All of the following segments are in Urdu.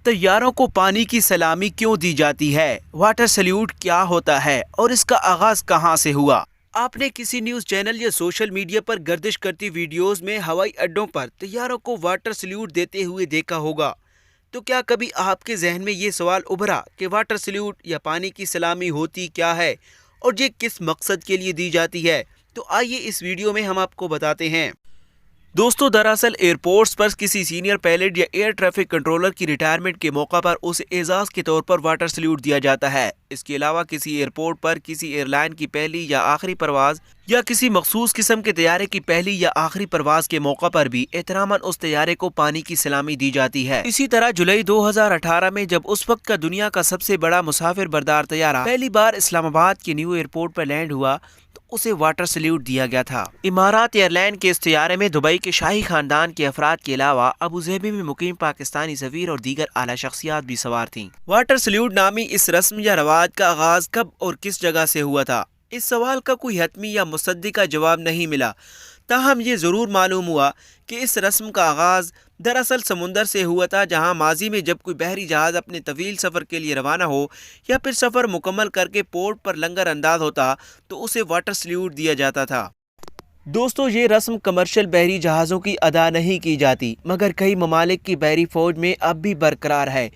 طیاروں کو پانی کی سلامی کیوں دی جاتی ہے؟ واٹر سلیوٹ کیا ہوتا ہے اور اس کا آغاز کہاں سے ہوا؟ آپ نے کسی نیوز چینل یا سوشل میڈیا پر گردش کرتی ویڈیوز میں ہوائی اڈوں پر طیاروں کو واٹر سلیوٹ دیتے ہوئے دیکھا ہوگا۔ تو کیا کبھی آپ کے ذہن میں یہ سوال ابھرا کہ واٹر سلیوٹ یا پانی کی سلامی ہوتی کیا ہے اور یہ کس مقصد کے لیے دی جاتی ہے؟ تو آئیے اس ویڈیو میں ہم آپ کو بتاتے ہیں۔ دوستو، دراصل ایئرپورٹس پر کسی سینئر پائلٹ یا ایئر ٹریفک کنٹرولر کی ریٹائرمنٹ کے موقع پر اسے اعزاز کے طور پر واٹر سلیوٹ دیا جاتا ہے۔ اس کے علاوہ کسی ایئرپورٹ پر کسی ایئر لائن کی پہلی یا آخری پرواز یا کسی مخصوص قسم کے طیارے کی پہلی یا آخری پرواز کے موقع پر بھی احتراماً اس طیارے کو پانی کی سلامی دی جاتی ہے۔ اسی طرح جولائی 2018 میں جب اس وقت کا دنیا کا سب سے بڑا مسافر بردار طیارہ پہلی بار اسلام آباد کے نیو ایئرپورٹ پر لینڈ ہوا تو اسے واٹر سلیوٹ دیا گیا تھا۔ امارات ایئر لائن کے اس طیارے میں دبئی کے شاہی خاندان کے افراد کے علاوہ ابوظہبی میں مقیم پاکستانی سفیر اور دیگر اعلیٰ شخصیات بھی سوار تھیں۔ واٹر سلیوٹ نامی اس رسم یا رواج کا آغاز کب اور کس جگہ سے ہوا تھا؟ اس سوال کا کوئی حتمی یا مصدقہ جواب نہیں ملا، تاہم یہ ضرور معلوم ہوا کہ اس رسم کا آغاز دراصل سمندر سے ہوا تھا، جہاں ماضی میں جب کوئی بحری جہاز اپنے طویل سفر کے لیے روانہ ہو یا پھر سفر مکمل کر کے پورٹ پر لنگر انداز ہوتا تو اسے واٹر سلیوٹ دیا جاتا تھا۔ دوستو، یہ رسم کمرشل بحری جہازوں کی ادا نہیں کی جاتی، مگر کئی ممالک کی بحری فوج میں اب بھی برقرار ہے،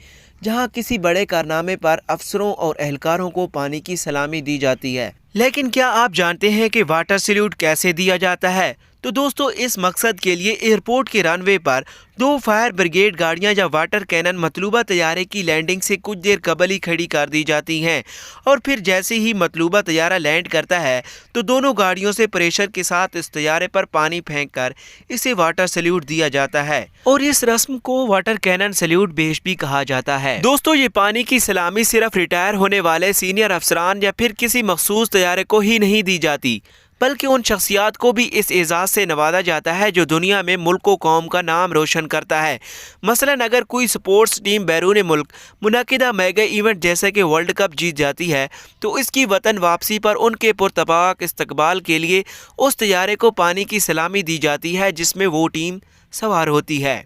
جہاں کسی بڑے کارنامے پر افسروں اور اہلکاروں کو پانی کی سلامی دی جاتی ہے۔ لیکن کیا آپ جانتے ہیں کہ واٹر سلیوٹ کیسے دیا جاتا ہے؟ تو دوستو، اس مقصد کے لیے ایئرپورٹ کے رن وے پر 2 فائر بریگیڈ گاڑیاں یا واٹر کینن مطلوبہ طیارے کی لینڈنگ سے کچھ دیر قبل ہی کھڑی کر دی جاتی ہیں، اور پھر جیسے ہی مطلوبہ طیارہ لینڈ کرتا ہے تو دونوں گاڑیوں سے پریشر کے ساتھ اس طیارے پر پانی پھینک کر اسے واٹر سلیوٹ دیا جاتا ہے، اور اس رسم کو واٹر کینن سلیوٹ بیش بھی کہا جاتا ہے۔ دوستو، یہ پانی کی سلامی صرف ریٹائر ہونے والے سینئر افسران یا پھر کسی مخصوص طیارے کو ہی نہیں دی جاتی، بلکہ ان شخصیات کو بھی اس اعزاز سے نوازا جاتا ہے جو دنیا میں ملک و قوم کا نام روشن کرتا ہے۔ مثلاً اگر کوئی سپورٹس ٹیم بیرون ملک منعقدہ میگا ایونٹ جیسے کہ ورلڈ کپ جیت جاتی ہے تو اس کی وطن واپسی پر ان کے پرتپاک استقبال کے لیے اس طیارے کو پانی کی سلامی دی جاتی ہے جس میں وہ ٹیم سوار ہوتی ہے۔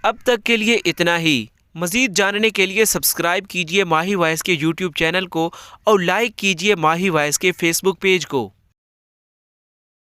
اب تک کے لیے اتنا ہی۔ مزید جاننے کے لیے سبسکرائب کیجیے ماہی وائس کے یوٹیوب چینل کو اور لائک کیجیے ماہی وائس کے فیس بک پیج کو۔